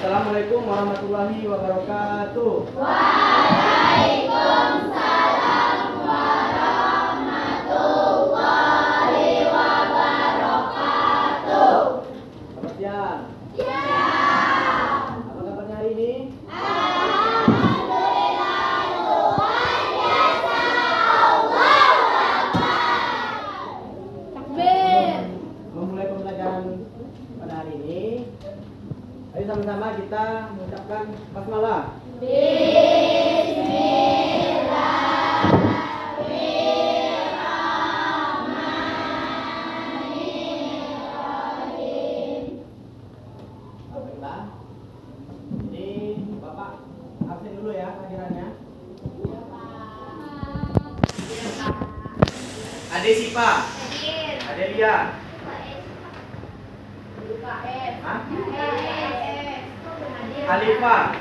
Assalamualaikum warahmatullahi wabarakatuh. Waalaikumsalam warahmatullahi wabarakatuh. Selamat siang. Ya. Apa kabarnya hari ini? Alhamdulillah luar biasa. Allahu Akbar. Takbir. Memulai pembelajaran pada hari ini, ayo sama-sama kita mengucapkan basmalah. Baiklah. Jadi Bapak absen dulu ya kehadirannya. Ade Sipa, Ade Lia, Hah? Alifa,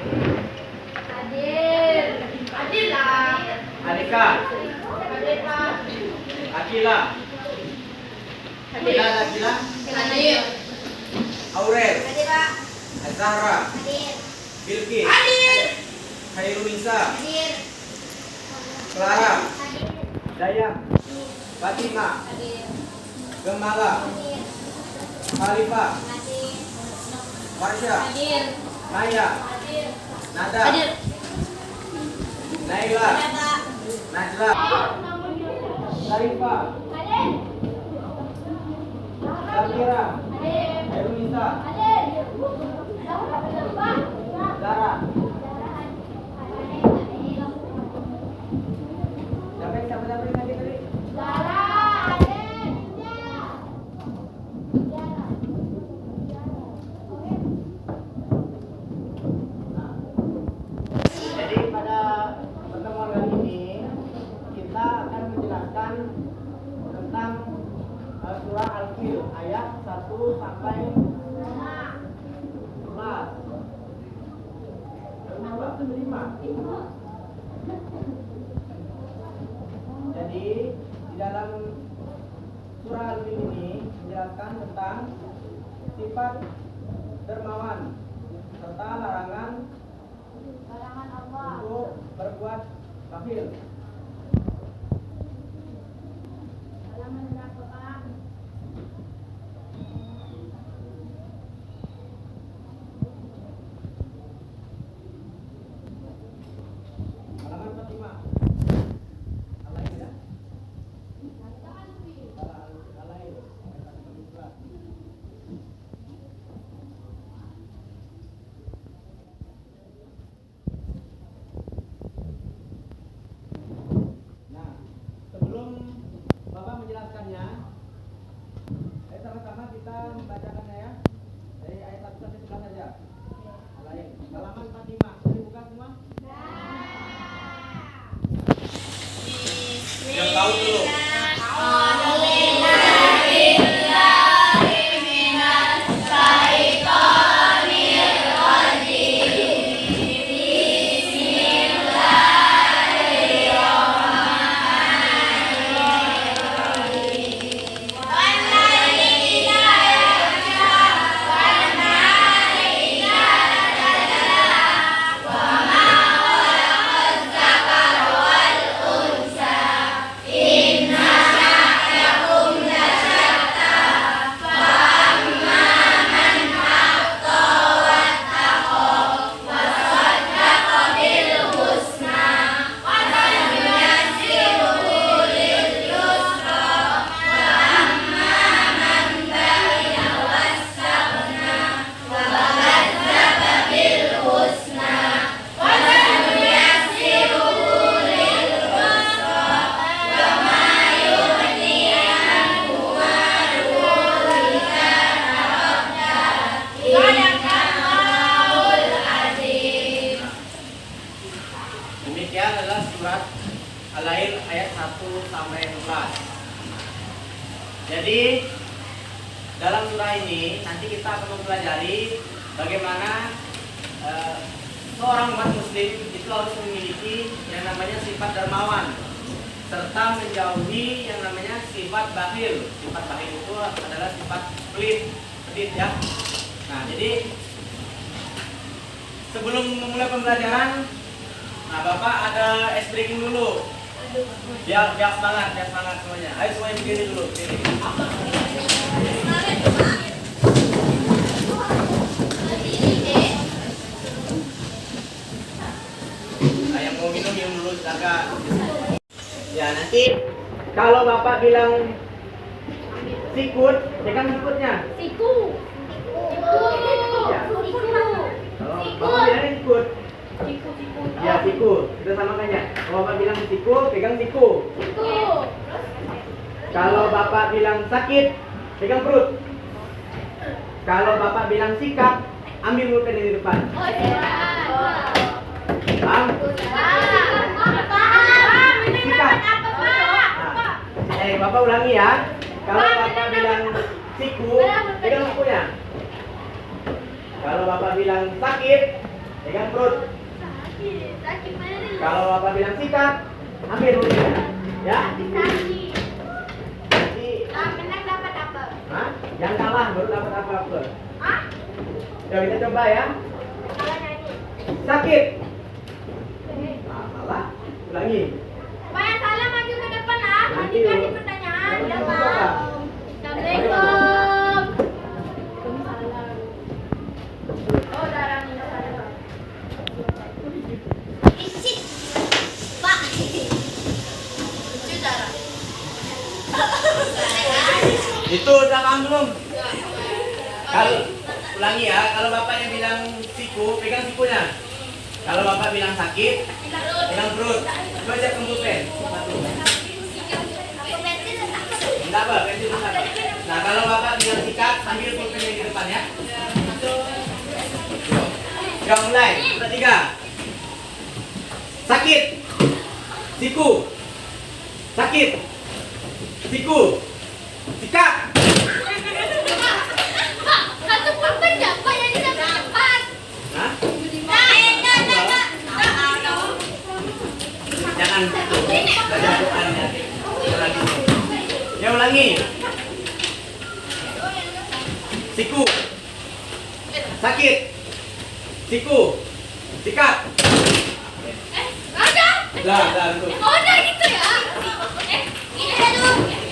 Alika, Akila, Akila, Aurel, Zahra, Bilqis, Khairunisa, Clara, Dayang, Fatima, Gemala, Khalifah, Marsha, Maya, Nada, Naila, Najla, Sarifah, Samira, Erunisa, Zara. Siapa lagi tadi? Jadi pada pertemuan kali ini kita akan menjelaskan tentang surah Al-Fil ayat 1 sampai 11. Jadi di dalam surah Al-Fil ini menjelaskan tentang sifat dermawan serta larangan untuk berbuat bakhil. Halaman 45. Al-Lail ya? Al-Lail. Nah, sebelum Bapak menjelaskannya, ayo sama-sama kita membacakannya ya. Dari ayat 1 sampai 11 saja. Al-Lail. Halaman 45. Boleh buka semua? Yang tahu dulu. Demikian adalah surat Al-Lail ayat 1 sampai 11. Jadi dalam surah ini nanti kita akan mempelajari bagaimana seorang umat muslim itu harus memiliki yang namanya sifat dermawan serta menjauhi yang namanya sifat bakhil. Sifat bakhil itu adalah sifat pelit ya. Nah, jadi sebelum memulai pembelajaran, nah Bapak ada ice breaking dulu. Biar semangat semuanya. Ayo semuanya berdiri dulu. Berdiri. Nah, yang mau minum dulu silakan. Ya nanti kalau Bapak bilang sikut, pegang sikutnya. Siku. Ya. Kalau Bapak bilang sikut, ya siku. Kita samakan ya. Kalau Bapak bilang siku, pegang siku. Kalau Bapak bilang sakit, pegang perut. Kalau Bapak bilang sikap, ambil pulpen di depan. Paham? Sikap. Nah, Bapak ulangi ya. Kalau Bapak bilang siku, pegang sikunya. Kalau Bapak bilang sakit, pegang perut. Kalau Bapak bilang sikap, ambil pulpennya. Ya. Hah? Yang kalah baru dapat apa-apa. Ya kita coba ya. Sakit. Nah, salah. Ulangi. Nanti dulu. Coba. Itu udah paham belum? Kalau ulangi ya, kalau bapaknya bilang siku, pegang sikunya. Kalau bapak bilang sakit, pegang perut. Coba cek pulpen. Enggak apa, pensil enggak apa. Nah, kalau bapak bilang sikap, ambil pulpen yang di depan ya. Ya mulai, udah 3. Sakit, siku, sakit, siku, sikap. Hah? Jangan gitu. Baca doanya. Ya ulangi. Siku. Sakit. Siku. Sikap. Dah, dulu.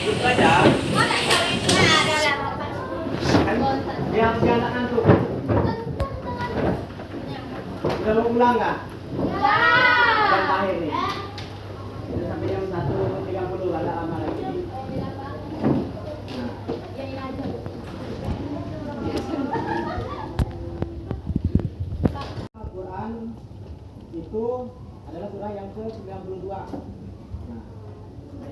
Duduk aja. Dia harus diantarkan tuh. Udah mau pulang nggak? Jam akhir nih. Udah sampai jam 1.30, ada lama lagi. Al-Quran itu adalah surah yang ke-92. Nah,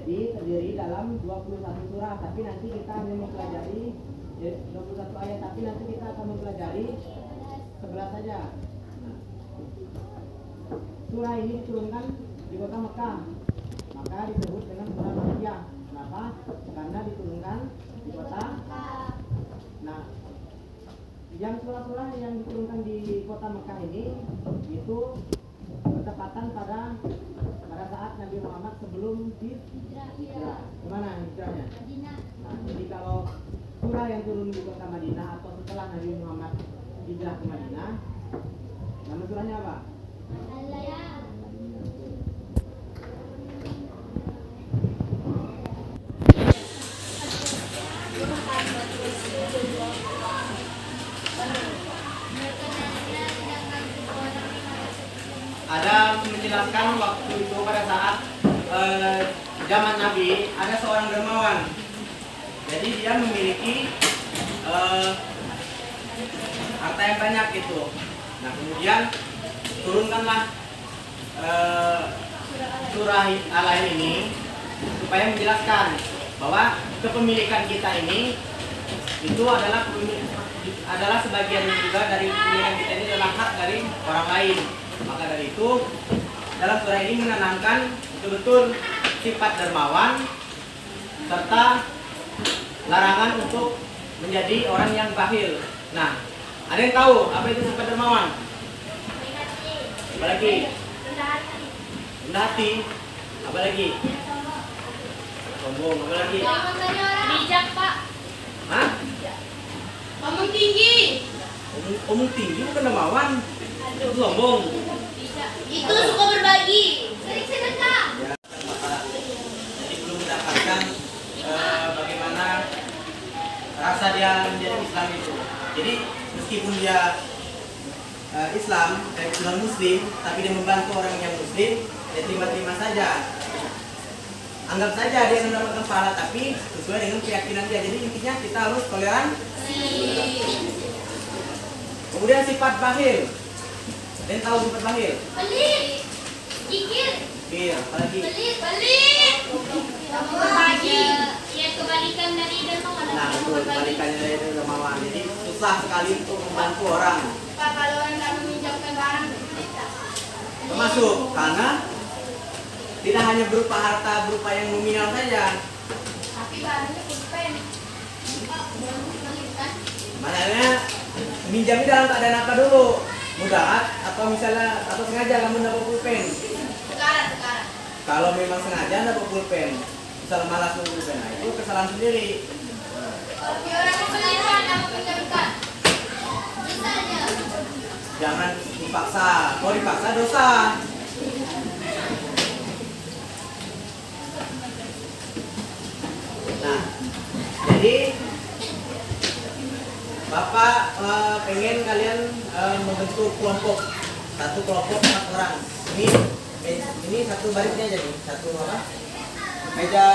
jadi terdiri dalam 21 surah, tapi nanti kita hanya mempelajari 21 ayat, tapi nanti kita akan mempelajari 11 saja. Nah, surah ini diturunkan di kota Mekah, maka disebut dengan surah Makkiyah. Kenapa? Karena diturunkan di kota. Nah, yang surah-surah yang diturunkan di kota Mekah ini itu bertepatan pada saat Nabi Muhammad sebelum hijrah. Kemana hijrahnya? Nah, jadi kalau surah yang turun di kota Madinah atau setelah Nabi Muhammad hijrah ke Madinah, nama surahnya apa? Ada menjelaskan waktu itu pada saat zaman Nabi ada seorang dermawan. Jadi dia memiliki harta yang banyak gitu. Nah kemudian turunkanlah surah Al-Ain ini supaya menjelaskan bahwa kepemilikan kita ini itu adalah sebagian juga dari kepemilikan kita ini adalah hak dari orang lain. Maka dari itu dalam surah ini menanamkan betul-betul sifat dermawan serta larangan untuk menjadi orang yang bakhil. Nah, ada yang tahu apa itu sifat dermawan? Apa lagi? Rendah hati. Apa lagi? Sombong. Apa lagi? Bijak, Pak. Hah? Ngomong tinggi. Omong tinggi bukan dermawan. Itu sombong. Itu suka berbagi. Sering sedekah. Ya, jadi belum mendapatkan bagaimana rasa dia menjadi Islam itu. Jadi meskipun dia Islam, non Muslim, tapi dia membantu orang yang Muslim, ya terima-terima saja. Anggap saja dia mendapatkan pahala, tapi sesuai dengan keyakinan dia. Jadi intinya kita harus toleransi. Kemudian sifat bakhil. Dan tahu sifat bakhil? Pelit. Kikir. Iya, apalagi? Pelit. Berbagi. Ya kebalikan dari dermawan. Nah, itu kebalikannya dari dermawan. Jadi susah sekali untuk membantu orang. Pak, kalau orang tak meminjamkan barang, Termasuk karena tidak hanya berupa harta, berupa yang nominal saja. tapi barangnya pulpen. Makanya minjami dalam keadaan apa dulu? Mudarat atau misalnya atau sengaja kamu dapat pulpen. Sekarang. Kalau memang sengaja dapat pulpen, misal malas nunggu pulpen, nah itu kesalahan sendiri. Kalau orang membelikan, aku pinjamkan. Misalnya. Jangan dipaksa. Kalau dipaksa dosa. Nah, jadi Bapak pengen kalian membentuk kelompok, satu kelompok 4 orang. Ini satu barisnya aja nih, satu apa? Meja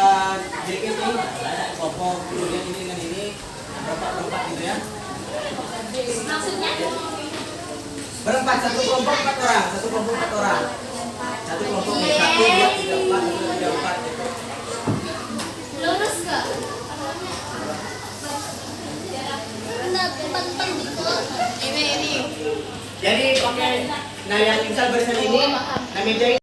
jadi ini kelompok kemudian ini dengan ini berempat gitu ya. Maksudnya? Berempat, satu kelompok 4 orang, satu kelompok 4 orang. Satu kelompok nih, 1, 2, 3, 4, 1, 2, 3, 4 gitu. Lurus ke? Tempat gitu. Ini. Jadi pakai, nah yang misal barisan ini, nah meja ini.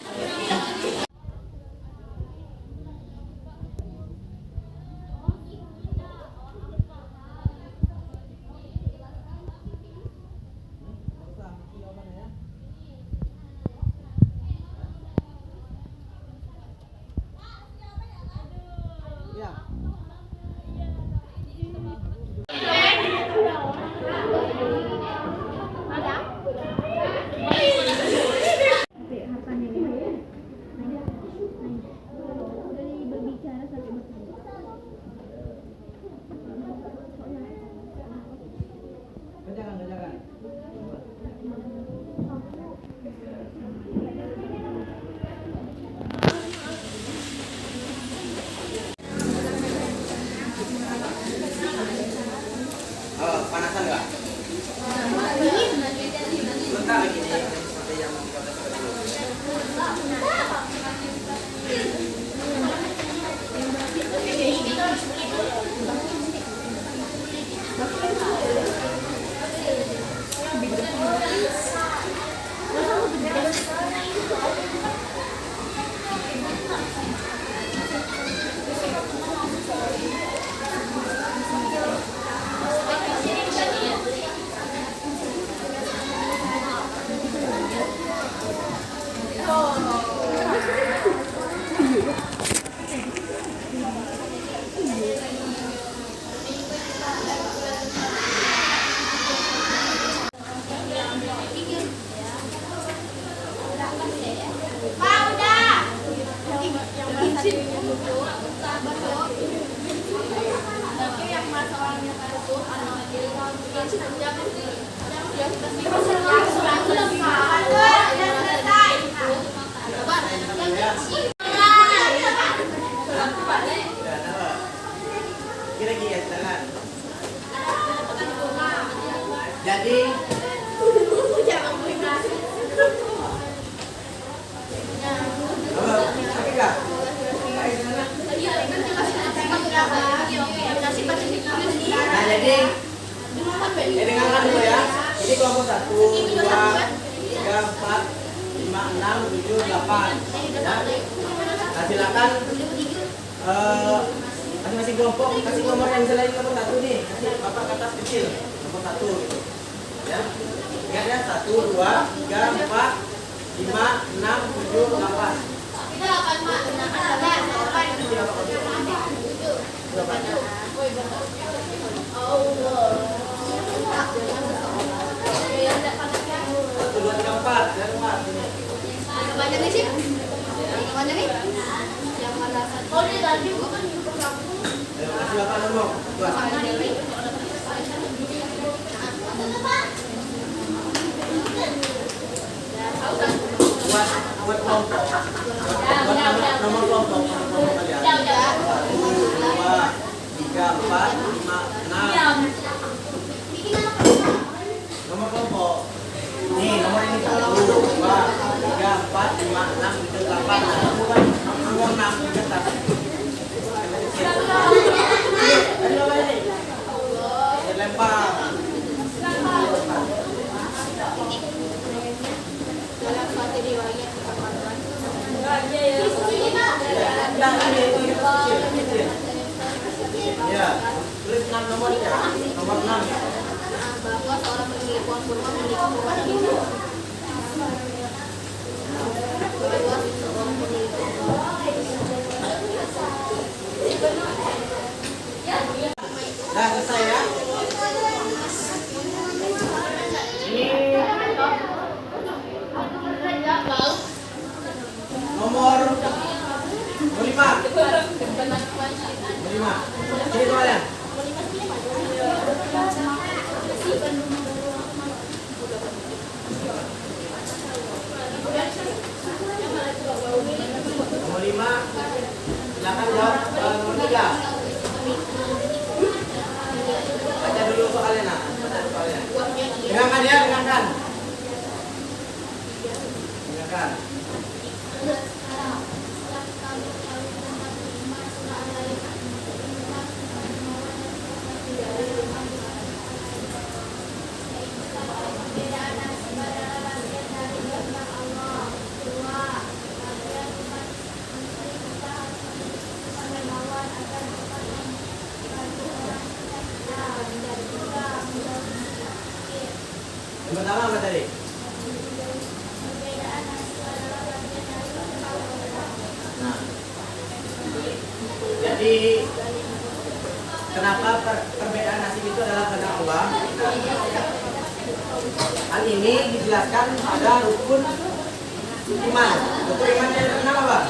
Ya. Jangan. Oh, panasan nggak? Bentar lagi nih, seperti yang 13 tadi. Lagi ya, jangan. Jadi sakit nggak? Nah jadi dengarkan dulu ya. Ini kelompok 1, 2, 3, 4, 5, 6, 7, 8. Ya. Nah silakan masing-masing kelompok kasih nomor yang selain nomor 1 nih. Kasih bapak ke atas kecil nomor 1 gitu. Ya. Ingat ya 1, 2, 3, 4, 5, 6, 7, 8. Kita 8, Mak. 8. Ini bapak kecil. Berapa? Allah. 1, 2, 3, 4. Yang mana nih sih? Yang mana nih? Yang mana satu? Oh, dia tadi bukan juga kamu. Ayo, kasih bapak ngomong. Tuan. Sama Dewi. Buat kelompok. Buat nomor kelompok kalian. Satu, dua, tiga, empat, lima, enam. Nomor kelompok. Nih, nomor ini satu, dua, tiga, empat, lima, enam, tujuh, delapan. Nah, bukan nomor enam di atas. Ayo, balik. Lempar. Dalam suatu riwayat Ya, tulis 6 nomornya. Nomor 6 ya. bahwa seorang pemilik pohon kurma memiliki kurma itu. Bahwa seorang pemilik Nah, selesai ya. Ini nomor 5. 5. Sini kalian. Nomor 5. Silakan jawab nomor 3. Baca dulu soalnya, nah. Baca soalnya. Dengarkan ya, dengarkan. Dengarkan. Yang pertama apa tadi? Nah, jadi kenapa perbedaan nasib itu adalah karena Allah? Hal ini dijelaskan pada rukun iman. Rukun iman yang kenapa, Pak?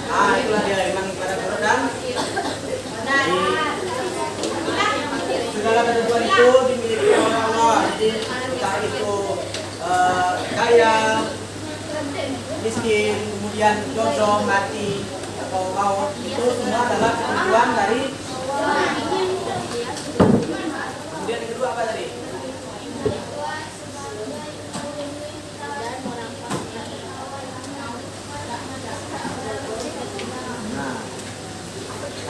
Ah, itulah dia iman kepada Quran dan segala ketentuan itu dimiliki oleh Allah. Jadi entah itu kaya, miskin, kemudian jodoh, mati atau maut, itu semua adalah ketentuan dari Allah. Kemudian yang kedua apa tadi? Nah,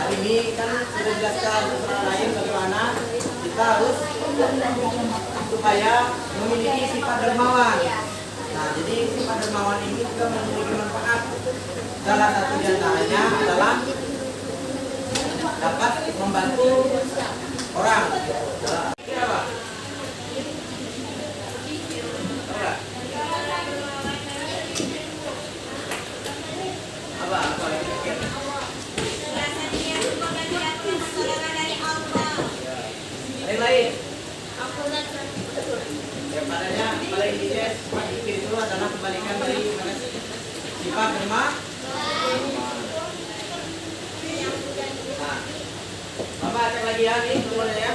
hari ini kan sudah dijelaskan secara lain bagaimana kita harus supaya memiliki sifat dermawan. Nah, jadi sifat dermawan ini juga memiliki manfaat. Salah satu di antaranya adalah dapat membantu orang. Kira apa? Apa? Apa yang dipikir? Lain. Ya, padanya paling tidak sifat zikir itu adalah kebalikan dari sifat dermawan. Nah, Bapak cek lagi ya nih nomornya ya.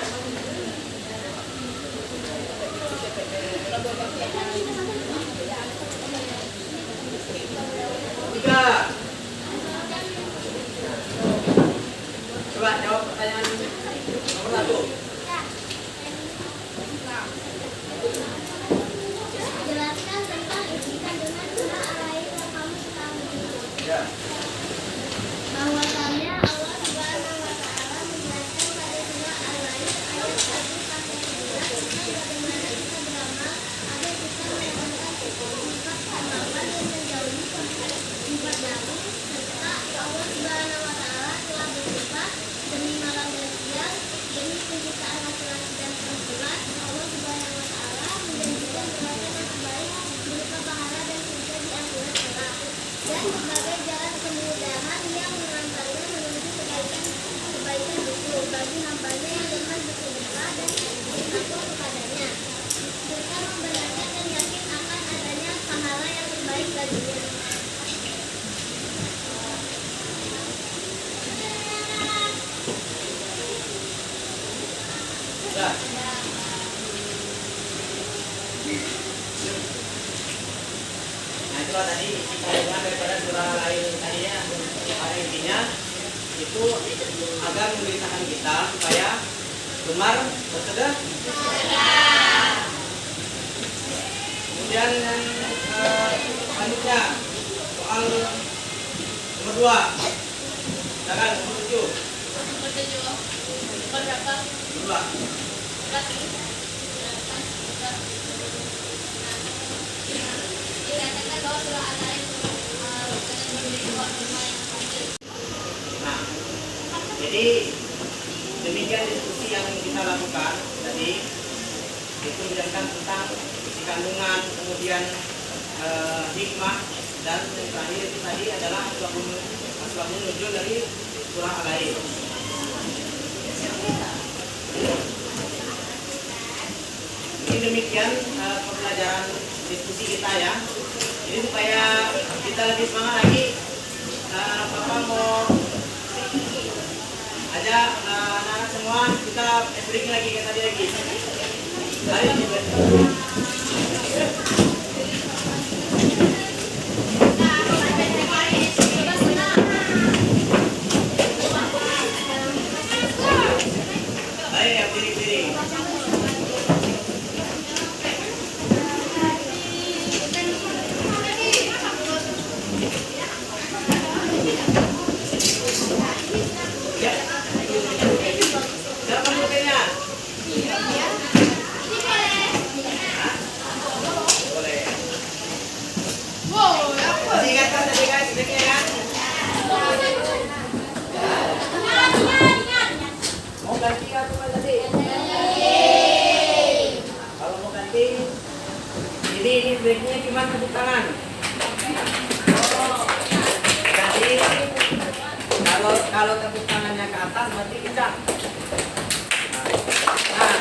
Tiga. Coba jawab pertanyaan nomor 1. Jelaskan tentang isi kandungan surah Al-Ain yang kamu ketahui. Ya. Bahwasannya Allah Subhanahu wa taala menjelaskan pada surah Al-Ain ayat 1 sampai 11 tentang bagaimana kita beramal agar kita mendapatkan sifat kemampuan dan menjauhi sifat baru, serta Allah Subhanahu wa taala telah bersumpah demi malam dan siang, demi penciptaan kedua tadi isi kandungan daripada surah Al-Ain tadi ya, pada intinya itu agar memberitakan kita supaya gemar bersedekah. Kemudian yang selanjutnya soal nomor 2. Silakan nomor 7. Nomor 2. Nah, jadi demikian diskusi yang kita lakukan tadi, itu menjelaskan tentang isi kandungan, kemudian hikmah, dan yang terakhir itu tadi adalah asbabun nuzul dari surah Al-Ain. Ini demikian pembelajaran diskusi kita ya. Jadi supaya kita lebih semangat lagi, Bapak mau ajak anak-anak semua kita break lagi kayak tadi lagi. Ayo kita. Ayo ya, diri. Ya. Siapa mukanya? Boleh. Masih ingat kan tadi guys, breaknya kan? Mau ganti kan tuh tadi? Kalau mau ganti, ini breaknya cuma tepuk tangan. Ganti. Kalau tepuk tangannya ke atas berarti kencang. Nah,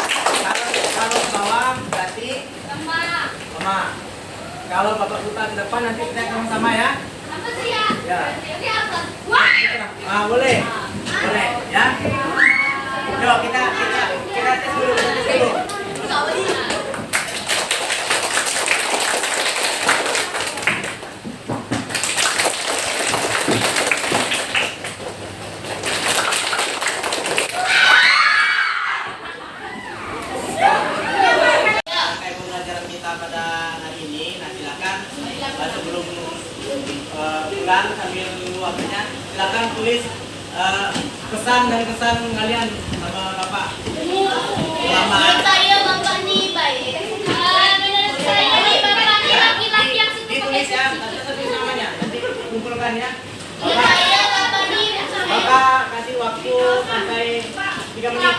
kalau ke bawah berarti lemah. Kalau Bapak putar ke depan nanti kita sama-sama ya. Ya. Boleh. Boleh ya. Yuk kita tes dulu. Kayak pembelajaran kita pada hari ini, nah silakan sebelum pulang sambil menunggu waktunya, silakan tulis pesan dan kesan kalian sama Bapak. Selamat. Ditulis ya, nanti namanya, nanti kumpulkan ya. Bapak kasih waktu sampai 3 menit.